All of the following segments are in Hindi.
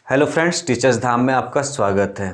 हेलो फ्रेंड्स, टीचर्स धाम में आपका स्वागत है।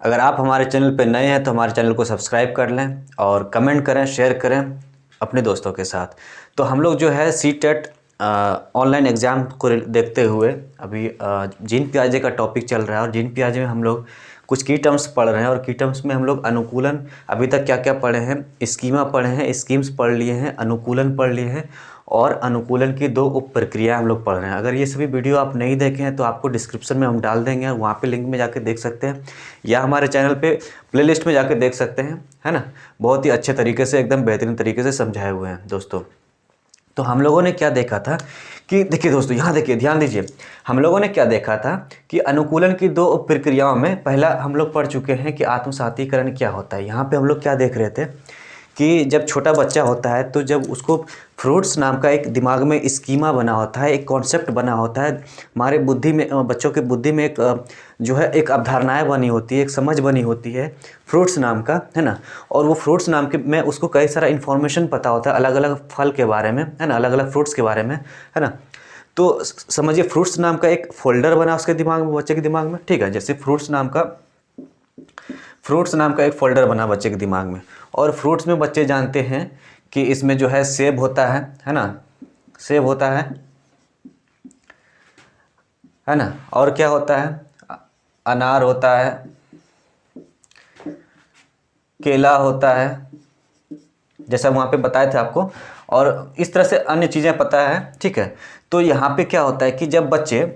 अगर आप हमारे चैनल पर नए हैं तो हमारे चैनल को सब्सक्राइब कर लें और कमेंट करें, शेयर करें अपने दोस्तों के साथ। तो हम लोग जो है सीटेट ऑनलाइन एग्ज़ाम को देखते हुए अभी जीन पियाजे का टॉपिक चल रहा है और जीन पियाजे में हम लोग कुछ की टर्म्स पढ़ रहे हैं और की टर्म्स में हम लोग अनुकूलन अभी तक क्या क्या पढ़े हैं, स्कीमा पढ़े हैं, स्कीम्स पढ़ लिए हैं, अनुकूलन पढ़ लिए हैं और अनुकूलन की 2 उप प्रक्रिया हम लोग पढ़ रहे हैं। अगर ये सभी वीडियो आप नहीं देखे हैं तो आपको डिस्क्रिप्शन में हम डाल देंगे और वहाँ पे लिंक में जाके देख सकते हैं या हमारे चैनल पे प्लेलिस्ट में जाके देख सकते हैं, है ना। बहुत ही अच्छे तरीके से, एकदम बेहतरीन तरीके से समझाए हुए हैं दोस्तों। तो हम लोगों ने क्या देखा था कि देखिए दोस्तों, यहाँ देखिए, ध्यान दीजिए। हम लोगों ने क्या देखा था कि अनुकूलन की 2 उप प्रक्रियाओं में पहला हम लोग पढ़ चुके हैं कि आत्मसातीकरण क्या होता है। यहाँ पे हम लोग क्या देख रहे थे कि जब छोटा बच्चा होता है तो जब उसको फ्रूट्स नाम का एक दिमाग में स्कीमा बना होता है, एक कॉन्सेप्ट बना होता है, हमारे बुद्धि में, बच्चों के बुद्धि में एक जो है एक अवधारणाएं बनी होती है, एक समझ बनी होती है फ्रूट्स नाम का, है ना। और वो फ्रूट्स नाम के में उसको कई सारा इन्फॉर्मेशन पता होता है अलग अलग फल के बारे में, है ना, अलग अलग फ्रूट्स के बारे में, है ना। तो समझिए फ्रूट्स नाम का एक फोल्डर बना उसके दिमाग में, बच्चे के दिमाग में, ठीक है। जैसे फ्रूट्स नाम का एक फोल्डर बना बच्चे के दिमाग में। और फ्रूट्स में बच्चे जानते हैं कि इसमें जो है सेब होता है ना, सेब होता है ना। और क्या होता है, अनार होता है, केला होता है, जैसा वहाँ पे बताए थे आपको, और इस तरह से अन्य चीज़ें पता है, ठीक है। तो यहाँ पे क्या होता है कि जब बच्चे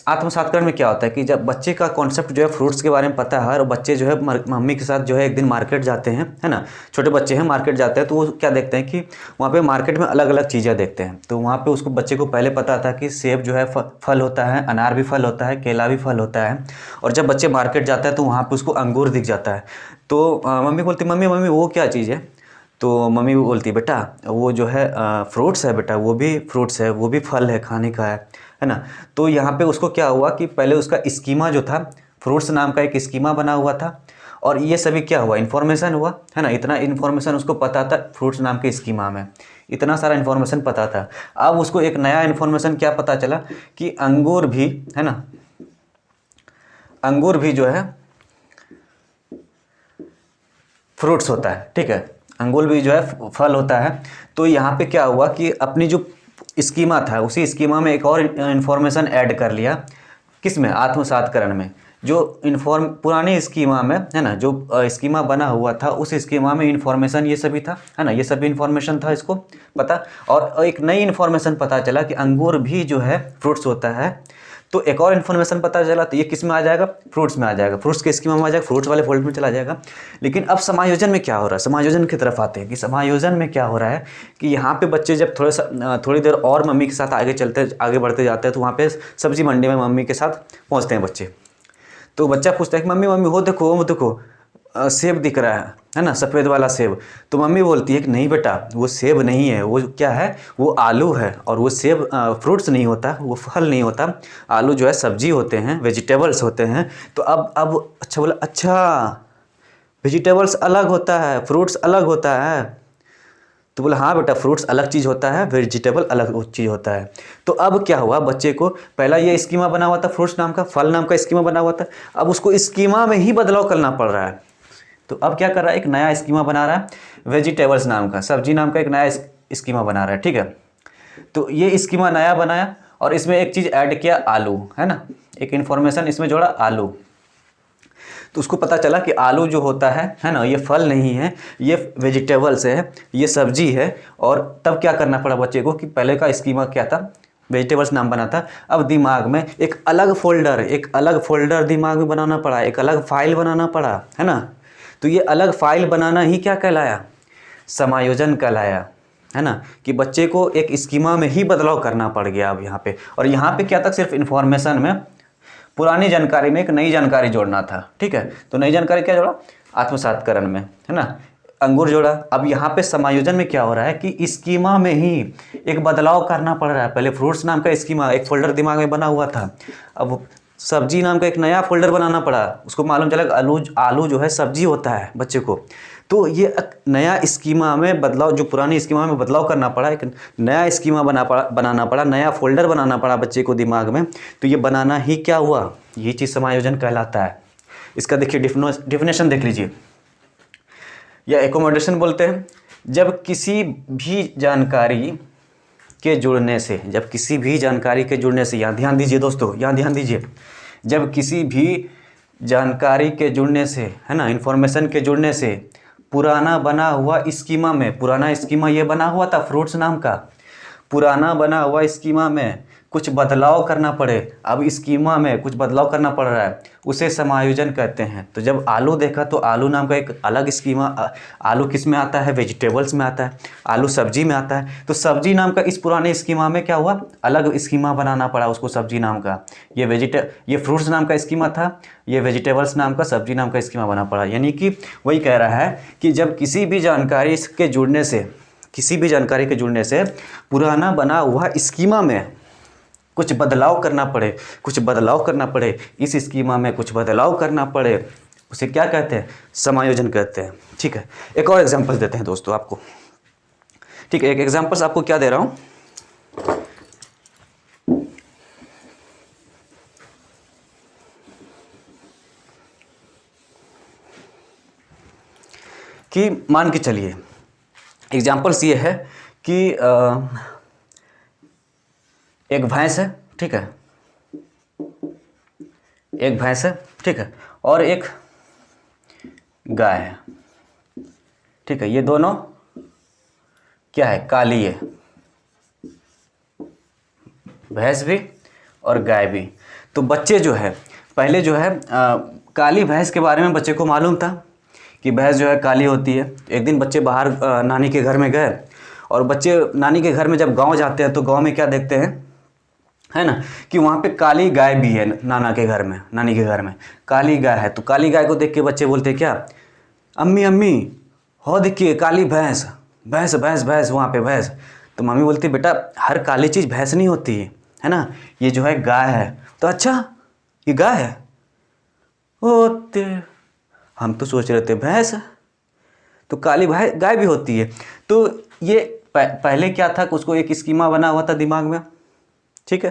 आत्मसातकरण में क्या होता है कि जब बच्चे का कॉन्सेप्ट जो है फ्रूट्स के बारे में पता है और बच्चे जो है मम्मी के साथ जो है एक दिन मार्केट जाते हैं, है ना, छोटे बच्चे हैं, मार्केट जाते हैं, तो वो क्या देखते हैं कि वहाँ पे मार्केट में अलग अलग चीज़ें देखते हैं। तो वहाँ पे उसको बच्चे को पहले पता था कि सेब जो है फल होता है, अनार भी फल होता है, केला भी फल होता है। और जब बच्चे मार्केट जाता है तो वहाँ पर उसको अंगूर दिख जाता है। तो मम्मी बोलती, मम्मी वो क्या चीज़ है। तो मम्मी भी बोलती, बेटा वो जो है फ्रूट्स है, बेटा वो भी फ्रूट्स है, वो भी फल है, खाने का है ना। तो यहाँ पे उसको क्या हुआ कि पहले उसका स्कीमा जो था, फ्रूट्स नाम का एक स्कीमा बना हुआ था और ये सभी क्या हुआ, इन्फॉर्मेशन हुआ, है ना। इतना इन्फॉर्मेशन उसको पता था फ्रूट्स नाम के स्कीमा में, इतना सारा इन्फॉर्मेशन पता था। अब उसको एक नया इन्फॉर्मेशन क्या पता चला कि अंगूर भी, है ना, अंगूर भी जो है फ्रूट्स होता है, ठीक है, अंगूर भी जो है फल होता है। तो यहाँ पे क्या हुआ कि अपनी जो स्कीमा था उसी स्कीमा में एक और इन्फॉर्मेशन ऐड कर लिया, किस में, आत्मसातकरण में। जो पुरानी स्कीमा में, है ना, जो स्कीमा बना हुआ था उस स्कीमा में इन्फॉर्मेशन ये सभी था, है ना, ये सभी इन्फॉर्मेशन था इसको पता। और एक नई इन्फॉर्मेशन पता चला कि अंगूर भी जो है फ्रूट्स होता है। तो एक और इन्फॉर्मेशन पता चला, तो ये किस में आ जाएगा, फ्रूट्स में आ जाएगा, फ्रूट्स के स्कीमा में आ जाएगा, फ्रूट्स वाले फोल्डर में चला जाएगा। लेकिन अब समायोजन में क्या हो रहा है, समायोजन की तरफ आते हैं कि समायोजन में क्या हो रहा है कि यहाँ पे बच्चे जब थोड़ी देर और मम्मी के साथ आगे बढ़ते जाते हैं तो वहाँ पे सब्जी मंडी में मम्मी के साथ पहुँचते हैं बच्चे। तो बच्चा पूछता है कि मम्मी वो देखो, सेब दिख रहा है ना, सफ़ेद वाला सेब। तो मम्मी बोलती है कि नहीं बेटा, वो सेब नहीं है, वो क्या है, वो आलू है। और वो सेब फ्रूट्स नहीं होता, वो फल नहीं होता, आलू जो है सब्जी होते हैं, वेजिटेबल्स होते हैं। तो अब अच्छा बोला, अच्छा वेजिटेबल्स अलग होता है, फ्रूट्स अलग होता है। तो बोला हाँ बेटा, फ्रूट्स अलग चीज़ होता है, वेजिटेबल अलग चीज़ होता है। तो अब क्या हुआ, बच्चे को पहला ये स्कीमा बना हुआ था, फ्रूट्स नाम का, फल नाम का स्कीमा बना हुआ था, अब उसको स्कीमा में ही बदलाव करना पड़ रहा है। तो अब क्या कर रहा है, एक नया स्कीमा बना रहा है, वेजिटेबल्स नाम का, सब्जी नाम का एक नया स्कीमा बना रहा है, ठीक है। तो ये स्कीमा नया बनाया और इसमें एक चीज़ ऐड किया, आलू, है ना, एक इन्फॉर्मेशन इसमें जोड़ा, आलू। तो उसको पता चला कि आलू जो होता है ना, ये फल नहीं है, ये वेजिटेबल्स है, ये सब्जी है। और तब क्या करना पड़ा बच्चे को कि पहले का स्कीमा क्या था, वेजिटेबल्स नाम बना था, अब दिमाग में एक अलग फोल्डर दिमाग में बनाना पड़ा, एक अलग फाइल बनाना पड़ा, है ना। तो ये अलग फाइल बनाना ही क्या कहलाया, समायोजन कहलाया, है ना। कि बच्चे को एक स्कीमा में ही बदलाव करना पड़ गया अब यहाँ पे। और यहाँ पे क्या था, सिर्फ इन्फॉर्मेशन में पुरानी जानकारी में एक नई जानकारी जोड़ना था, ठीक है। तो नई जानकारी क्या जोड़ा, आत्मसातकरण में, है ना, अंगूर जोड़ा। अब यहाँ पे समायोजन में क्या हो रहा है कि स्कीमा में ही एक बदलाव करना पड़ रहा है। पहले फ्रूट्स नाम का स्कीमा, एक फोल्डर दिमाग में बना हुआ था, अब सब्जी नाम का एक नया फोल्डर बनाना पड़ा। उसको मालूम चला कि आलू जो है सब्जी होता है बच्चे को। तो ये नया स्कीमा में बदलाव, जो पुरानी स्कीमा में बदलाव करना पड़ा, एक नया स्कीमा बनाना पड़ा, नया फोल्डर बनाना पड़ा बच्चे को दिमाग में। तो ये बनाना ही क्या हुआ, ये चीज़ समायोजन कहलाता है। इसका देखिए डिफिनेशन देख लीजिए, या एकोमोडेशन बोलते हैं। जब किसी भी जानकारी के जुड़ने से, जब किसी भी जानकारी के जुड़ने से, यहाँ ध्यान दीजिए दोस्तों, यहाँ ध्यान दीजिए, जब किसी भी जानकारी के जुड़ने से, है ना, इन्फॉर्मेशन के जुड़ने से पुराना बना हुआ स्कीमा में, पुराना स्कीमा ये बना हुआ था फ्रूट्स नाम का, पुराना बना हुआ स्कीमा में कुछ बदलाव करना पड़े, अब स्कीमा में कुछ बदलाव करना पड़ रहा है, उसे समायोजन कहते हैं। तो जब आलू देखा तो आलू नाम का एक अलग स्कीमा, आलू किस में आता है, वेजिटेबल्स में आता है, आलू सब्जी में आता है। तो सब्जी नाम का इस पुराने स्कीमा में क्या हुआ, अलग स्कीमा बनाना पड़ा उसको सब्जी नाम का। ये फ्रूट्स नाम का स्कीमा था, ये वेजिटेबल्स नाम का, सब्जी नाम का स्कीमा बना पड़ा। यानी कि वही कह रहा है कि जब किसी भी जानकारी के जुड़ने से, किसी भी जानकारी के जुड़ने से पुराना बना हुआ स्कीमा में कुछ बदलाव करना पड़े, कुछ बदलाव करना पड़े, इस स्कीमा में कुछ बदलाव करना पड़े, उसे क्या कहते हैं, समायोजन कहते हैं। ठीक है, एक और एग्जांपल देते हैं दोस्तों आपको। ठीक है, एक एग्जांपल्स आपको क्या दे रहा हूं कि मान के चलिए, एग्जांपल्स ये है कि एक भैंस है, ठीक है, एक भैंस है, ठीक है, और एक गाय है, ठीक है। ये दोनों क्या है, काली है, भैंस भी और गाय भी। तो बच्चे जो है, पहले जो है काली भैंस के बारे में बच्चे को मालूम था कि भैंस जो है काली होती है। एक दिन बच्चे बाहर नानी के घर में गए, और बच्चे नानी के घर में जब गांव जाते हैं तो गांव में क्या देखते हैं, है ना, कि वहाँ पे काली गाय भी है, नाना के घर में, नानी के घर में काली गाय है। तो काली गाय को देख के बच्चे बोलते क्या, अम्मी अम्मी हो देखिए काली भैंस, भैंस भैंस भैंस, वहाँ पे भैंस। तो मम्मी बोलती बेटा हर काली चीज़ भैंस नहीं होती है ना, ये जो है गाय है। तो अच्छा ये गाय है, ओ हम तो सोच रहे थे भैंस है, तो काली गाय भी होती है। तो ये पहले क्या था, उसको एक स्कीमा बना हुआ था दिमाग में, ठीक है,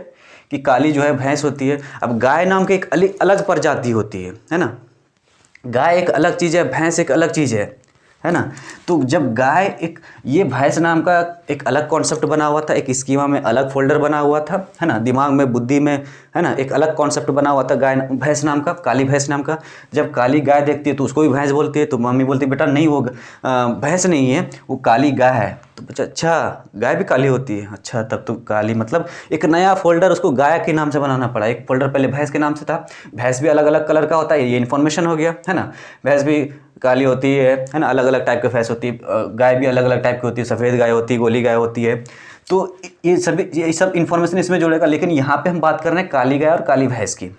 कि काली जो है भैंस होती है। अब गाय नाम की एक अलग प्रजाति होती है ना, गाय एक अलग चीज़ है, भैंस एक अलग चीज़ है ना। तो जब गाय एक, ये भैंस नाम का एक अलग कॉन्सेप्ट बना हुआ था, एक स्कीमा में अलग फोल्डर बना हुआ था, है ना, दिमाग में, बुद्धि में, है ना, एक अलग कॉन्सेप्ट बना हुआ था गाय भैंस नाम का, काली भैंस नाम का। जब काली गाय देखती है तो उसको भी भैंस बोलती है। तो मम्मी बोलती है बेटा नहीं, वो भैंस नहीं है, वो काली गाय है। तो बच्चा अच्छा गाय भी काली होती है, अच्छा तब तो काली, मतलब एक नया फोल्डर उसको गाय के नाम से बनाना पड़ा। एक फोल्डर पहले भैंस के नाम से था, भैंस भी अलग अलग कलर का होता है, ये इन्फॉर्मेशन हो गया, है ना, भैंस भी काली होती है ना, अलग अलग टाइप के भैंस होती है, गाय भी अलग अलग टाइप की होती है, सफ़ेद गाय होती है, गोली गाय होती है। तो ये सब इन्फॉर्मेशन इसमें जुड़ेगा। लेकिन यहाँ पे हम बात कर रहे हैं काली गाय और काली भैंस की।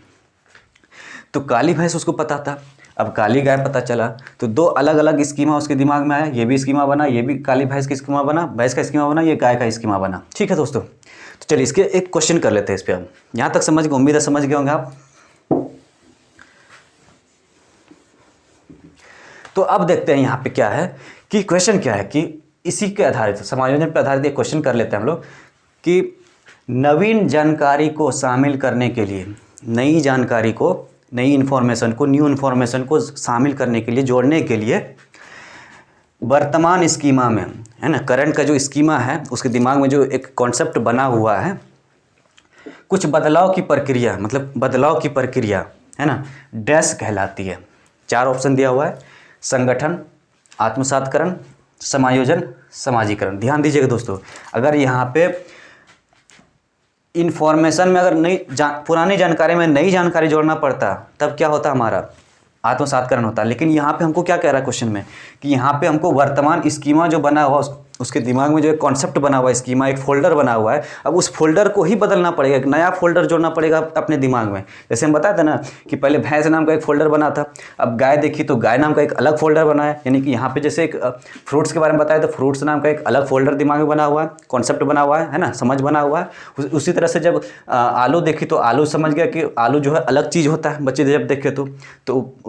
तो काली भैंस उसको पता था, अब काली गाय पता चला, तो दो अलग अलग स्कीमा उसके दिमाग में आया, ये भी स्कीमा बना, ये भी काली भैंस का स्कीमा बना, भैंस का स्कीमा बना, ये गाय का स्कीमा बना। ठीक है दोस्तों, तो चलिए इसके एक क्वेश्चन कर लेते हैं इस पर। हम यहाँ तक समझ गए, उम्मीद है समझ गए होंगे आप। तो अब देखते हैं यहाँ पे क्या है कि क्वेश्चन क्या है, कि इसी के आधारित, समायोजन पर आधारित एक क्वेश्चन कर लेते हैं हम लोग कि नवीन जानकारी को शामिल करने के लिए, नई जानकारी को, नई इन्फॉर्मेशन को, न्यू इन्फॉर्मेशन को शामिल करने के लिए, जोड़ने के लिए वर्तमान स्कीमा में, है ना, करंट का जो स्कीमा है उसके दिमाग में जो एक कॉन्सेप्ट बना हुआ है, कुछ बदलाव की प्रक्रिया, मतलब बदलाव की प्रक्रिया, है ना, डैश कहलाती है। 4 ऑप्शन दिया हुआ है, संगठन, आत्मसातकरण, समायोजन, समाजीकरण। ध्यान दीजिएगा दोस्तों, अगर यहाँ पे इन्फॉर्मेशन में अगर पुरानी जानकारी में नई जानकारी जोड़ना पड़ता तब क्या होता, हमारा आत्मसातकरण होता। लेकिन यहाँ पे हमको क्या कह रहा है क्वेश्चन में, कि यहाँ पे हमको वर्तमान स्कीमा जो बना हुआ उसके दिमाग में जो एक कॉन्सेप्ट बना हुआ है, स्कीमा, एक फोल्डर बना हुआ है, अब उस फोल्डर को ही बदलना पड़ेगा, एक नया फोल्डर जोड़ना पड़ेगा अपने दिमाग में। जैसे हम बताए थे ना कि पहले भैंस नाम का एक फोल्डर बना था, अब गाय देखी तो गाय नाम का एक अलग फोल्डर बना है। यानी कि यहाँ पे जैसे एक फ्रूट्स के बारे में बताया तो फ्रूट्स नाम का एक अलग फोल्डर दिमाग में बना हुआ है, कॉन्सेप्ट बना हुआ है ना, समझ बना हुआ है। उसी तरह से जब आलू देखी तो आलू समझ गया कि आलू जो है अलग चीज़ होता है, बच्चे जब देखे तो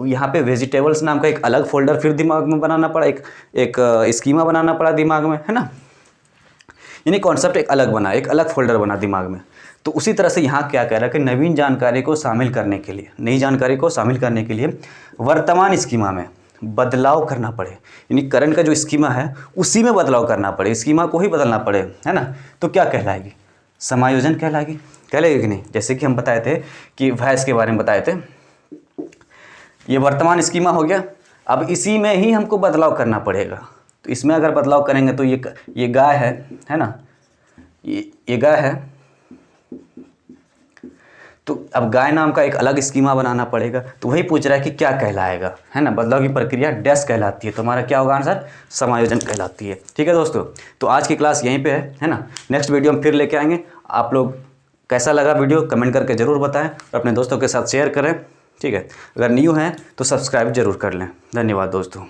यहाँ पे वेजिटेबल्स नाम का एक अलग फोल्डर फिर दिमाग में बनाना पड़ा, एक स्कीमा बनाना पड़ा दिमाग में, है ना। यानी कॉन्सेप्ट एक अलग बना, एक अलग फोल्डर बना दिमाग में। तो उसी तरह से यहाँ क्या कह रहा है कि नवीन जानकारी को शामिल करने के लिए, नई जानकारी को शामिल करने के लिए वर्तमान स्कीमा में बदलाव करना पड़े, यानी करंट का जो स्कीमा है उसी में बदलाव करना पड़े, स्कीमा को ही बदलना पड़े, है ना। तो क्या कहलाएगी? समायोजन कहलाएगी, कहलाएगी कि नहीं। जैसे कि हम बताए थे कि भैंस के बारे में बताए थे, ये वर्तमान स्कीमा हो गया, अब इसी में ही हमको बदलाव करना पड़ेगा। तो इसमें अगर बदलाव करेंगे तो ये गाय है ना, ये गाय है, तो अब गाय नाम का एक अलग स्कीमा बनाना पड़ेगा। तो वही पूछ रहा है कि क्या कहलाएगा, है ना। बदलाव की प्रक्रिया डैश कहलाती है, तो हमारा क्या होगा आंसर? समायोजन कहलाती है। ठीक है दोस्तों, तो आज की क्लास यहीं पे है ना। नेक्स्ट वीडियो हम फिर लेके आएंगे। आप लोग कैसा लगा वीडियो कमेंट करके ज़रूर बताएं और अपने दोस्तों के साथ शेयर करें। ठीक है, अगर न्यू हैं तो सब्सक्राइब जरूर कर लें। धन्यवाद दोस्तों।